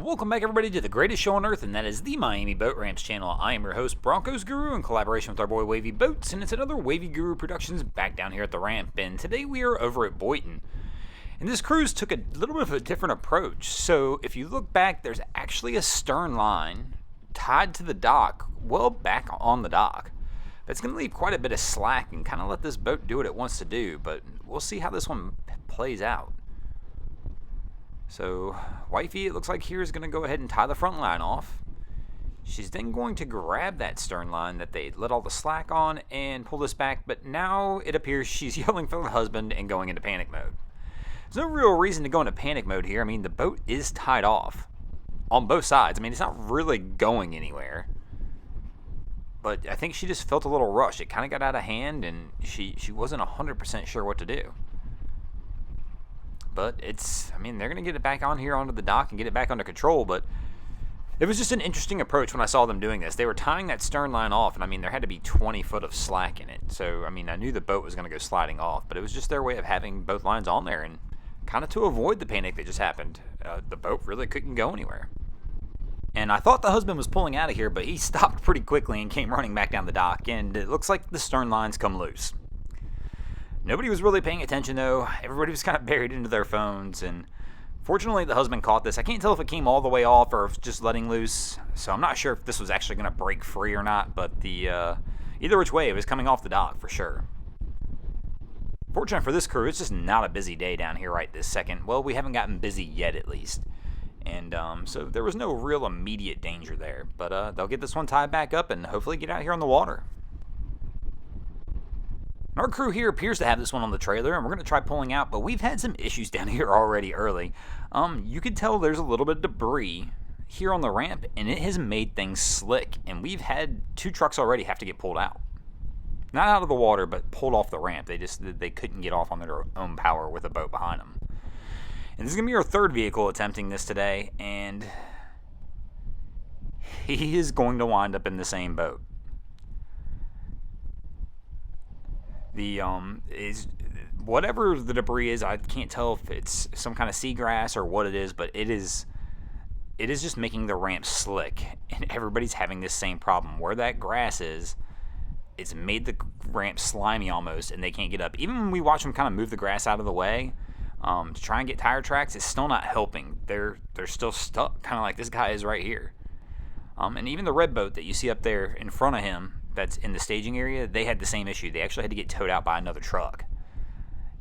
Welcome back, everybody, to the greatest show on earth, and that is the Miami Boat Ramps channel. I am your host, Broncos Guru, in collaboration with our boy Wavy Boats, and it's another Wavy Guru Productions back down here at the ramp. And today we are over at Boynton. And this cruise took a little bit of a different approach. So if you look back, there's actually a stern line tied to the dock, well back on the dock. That's going to leave quite a bit of slack and kind of let this boat do what it wants to do, but we'll see how this one plays out. So, Wifey, it looks like here is going to go ahead and tie the front line off. She's then going to grab that stern line that they let all the slack on and pull this back, but now it appears she's yelling for the husband and going into panic mode. There's no real reason to go into panic mode here. I mean, the boat is tied off on both sides. I mean, it's not really going anywhere. But I think she just felt a little rush. It kind of got out of hand, and she wasn't 100% sure what to do. But I mean, they're going to get it back on here onto the dock and get it back under control, but it was just an interesting approach when I saw them doing this. They were tying that stern line off, and I mean, there had to be 20 foot of slack in it. So, I mean, I knew the boat was going to go sliding off, but it was just their way of having both lines on there and kind of to avoid the panic that just happened. The boat really couldn't go anywhere. And I thought the husband was pulling out of here, but he stopped pretty quickly and came running back down the dock, and it looks like the stern line's come loose. Nobody was really paying attention, though. Everybody was kind of buried into their phones, and fortunately the husband caught this. I can't tell if it came all the way off or if just letting loose, so I'm not sure if this was actually going to break free or not, but either which way, it was coming off the dock for sure. Fortunate for this crew, it's just not a busy day down here right this second. Well, we haven't gotten busy yet, at least. And so there was no real immediate danger there, but they'll get this one tied back up and hopefully get out here on the water. Our crew here appears to have this one on the trailer, and we're going to try pulling out, but we've had some issues down here already early. You can tell there's a little bit of debris here on the ramp, and it has made things slick, and we've had 2 trucks already have to get pulled out. Not out of the water, but pulled off the ramp. They couldn't get off on their own power with a boat behind them. And this is going to be our 3rd vehicle attempting this today, and he is going to wind up in the same boat. Whatever the debris is, I can't tell if it's some kind of seagrass or what it is, but it is just making the ramp slick, and everybody's having this same problem. Where that grass is, it's made the ramp slimy almost, and they can't get up. Even when we watch them kind of move the grass out of the way to try and get tire tracks, it's still not helping. They're still stuck, kind of like this guy is right here. And even the red boat that you see up there in front of him, that's in the staging area, they had the same issue. They actually had to get towed out by another truck.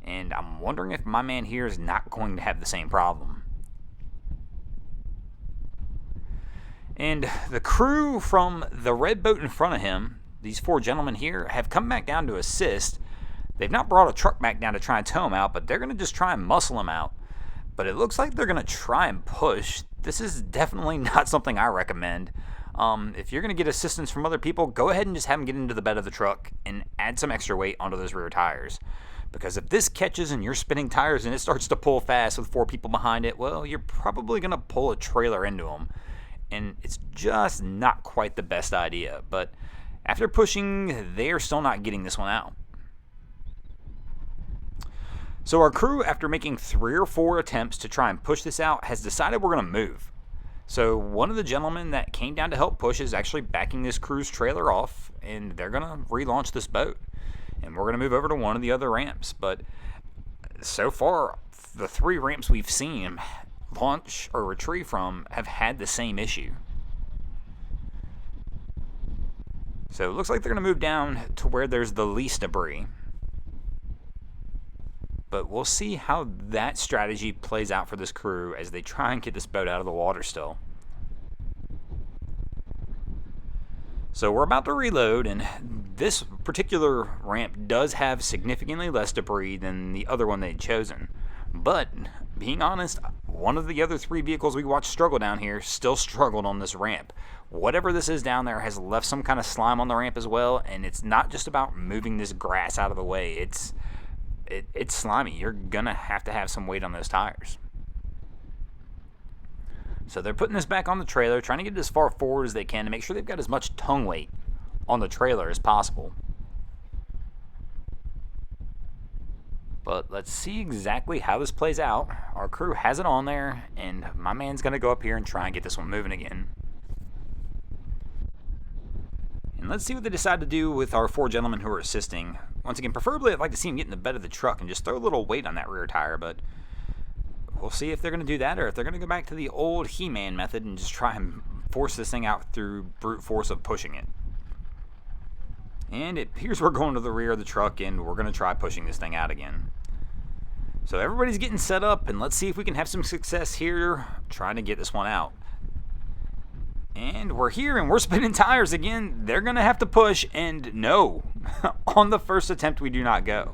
And I'm wondering if my man here is not going to have the same problem. And the crew from the red boat in front of him, these 4 gentlemen here, have come back down to assist. They've not brought a truck back down to try and tow him out, but they're going to just try and muscle him out. But it looks like they're going to try and push. This is definitely not something I recommend. If you're going to get assistance from other people, go ahead and just have them get into the bed of the truck and add some extra weight onto those rear tires. Because if this catches and you're spinning tires and it starts to pull fast with 4 people behind it, well, you're probably going to pull a trailer into them. And it's just not quite the best idea. But after pushing, they're still not getting this one out. So our crew, after making 3 or 4 attempts to try and push this out, has decided we're going to move. So one of the gentlemen that came down to help push is actually backing this crew's trailer off, and they're going to relaunch this boat. And we're going to move over to one of the other ramps. But so far, the 3 ramps we've seen launch or retrieve from have had the same issue. So it looks like they're going to move down to where there's the least debris. But we'll see how that strategy plays out for this crew as they try and get this boat out of the water still. So we're about to reload, and this particular ramp does have significantly less debris than the other one they'd chosen. But, being honest, one of the other 3 vehicles we watched struggle down here still struggled on this ramp. Whatever this is down there has left some kind of slime on the ramp as well, and it's not just about moving this grass out of the way. It's slimy. You're going to have some weight on those tires. So they're putting this back on the trailer, trying to get it as far forward as they can to make sure they've got as much tongue weight on the trailer as possible. But let's see exactly how this plays out. Our crew has it on there, and my man's going to go up here and try and get this one moving again. And let's see what they decide to do with our 4 gentlemen who are assisting. Once again, preferably I'd like to see them get in the bed of the truck and just throw a little weight on that rear tire, but we'll see if they're going to do that or if they're going to go back to the old He-Man method and just try and force this thing out through brute force of pushing it. And it appears we're going to the rear of the truck, and we're going to try pushing this thing out again. So everybody's getting set up, and let's see if we can have some success here trying to get this one out. And we're here, and we're spinning tires again. They're going to have to push, and no. On the first attempt, we do not go.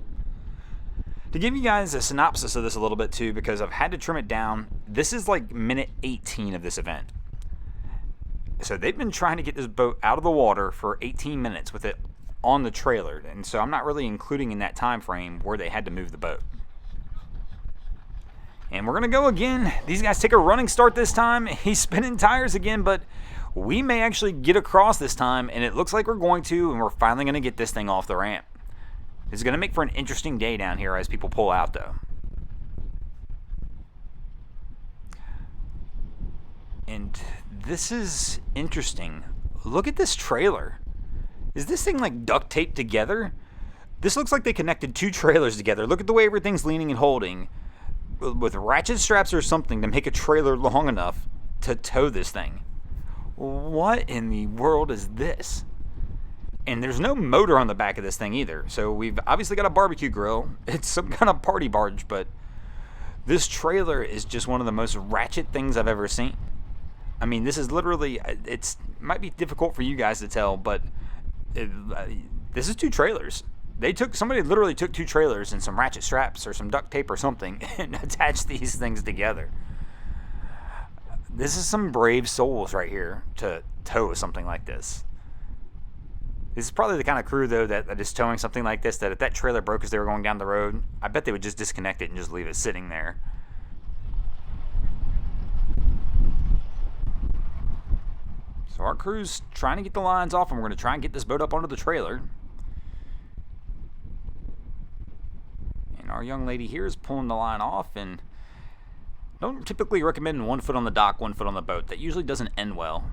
To give you guys a synopsis of this a little bit, too, because I've had to trim it down, this is like minute 18 of this event. So they've been trying to get this boat out of the water for 18 minutes with it on the trailer, and so I'm not really including in that time frame where they had to move the boat. And we're going to go again. These guys take a running start this time. He's spinning tires again, but we may actually get across this time, and it looks like we're going to, and we're finally going to get this thing off the ramp. This is going to make for an interesting day down here as people pull out, though. And this is interesting. Look at this trailer. Is this thing like duct taped together? This looks like they connected 2 trailers together. Look at the way everything's leaning and holding with ratchet straps or something to make a trailer long enough to tow this thing. What in the world is this? And there's no motor on the back of this thing either. So we've obviously got a barbecue grill. It's some kind of party barge, but this trailer is just one of the most ratchet things I've ever seen. I mean, this is literally, it might be difficult for you guys to tell, but this is 2 trailers. Somebody literally took 2 trailers and some ratchet straps or some duct tape or something and attached these things together. This is some brave souls right here to tow something like this. This is probably the kind of crew, though, that is towing something like this, that if that trailer broke as they were going down the road, I bet they would just disconnect it and just leave it sitting there. So our crew's trying to get the lines off, and we're going to try and get this boat up onto the trailer. And our young lady here is pulling the line off, and don't typically recommend 1 foot on the dock, 1 foot on the boat. That usually doesn't end well.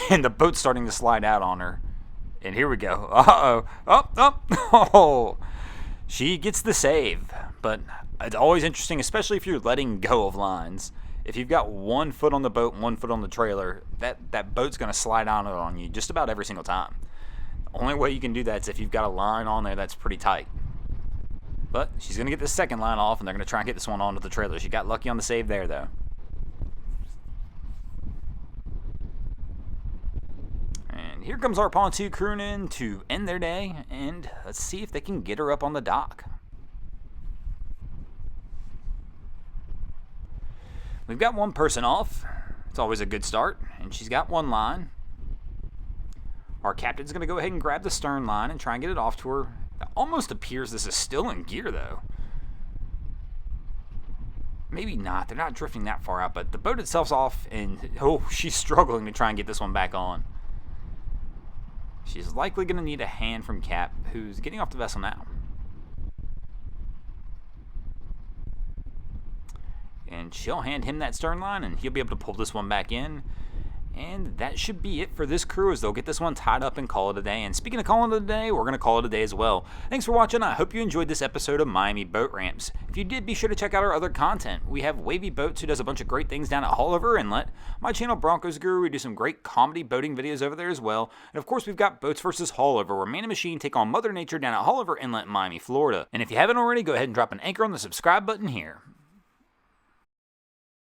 And the boat's starting to slide out on her. And here we go. Uh-oh. Oh. She gets the save. But it's always interesting, especially if you're letting go of lines. If you've got 1 foot on the boat and 1 foot on the trailer, that boat's going to slide out on you just about every single time. The only way you can do that is if you've got a line on there that's pretty tight. But she's going to get this second line off, and they're going to try and get this one onto the trailer. She got lucky on the save there, though. And here comes our pontoon crewing in to end their day, and let's see if they can get her up on the dock. We've got 1 person off. It's always a good start, and she's got 1 line. Our captain's going to go ahead and grab the stern line and try and get it off to her. It almost appears this is still in gear, though. Maybe not. They're not drifting that far out, but the boat itself's off, and she's struggling to try and get this one back on. She's likely going to need a hand from Cap, who's getting off the vessel now. And she'll hand him that stern line, and he'll be able to pull this one back in. And that should be it for this crew, as they'll get this one tied up and call it a day. And speaking of calling it a day, we're going to call it a day as well. Thanks for watching. I hope you enjoyed this episode of Miami Boat Ramps. If you did, be sure to check out our other content. We have Wavy Boats, who does a bunch of great things down at Haulover Inlet. My channel, Broncos Guru, we do some great comedy boating videos over there as well. And of course, we've got Boats vs. Haulover, where man and machine take on Mother Nature down at Haulover Inlet in Miami, Florida. And if you haven't already, go ahead and drop an anchor on the subscribe button here.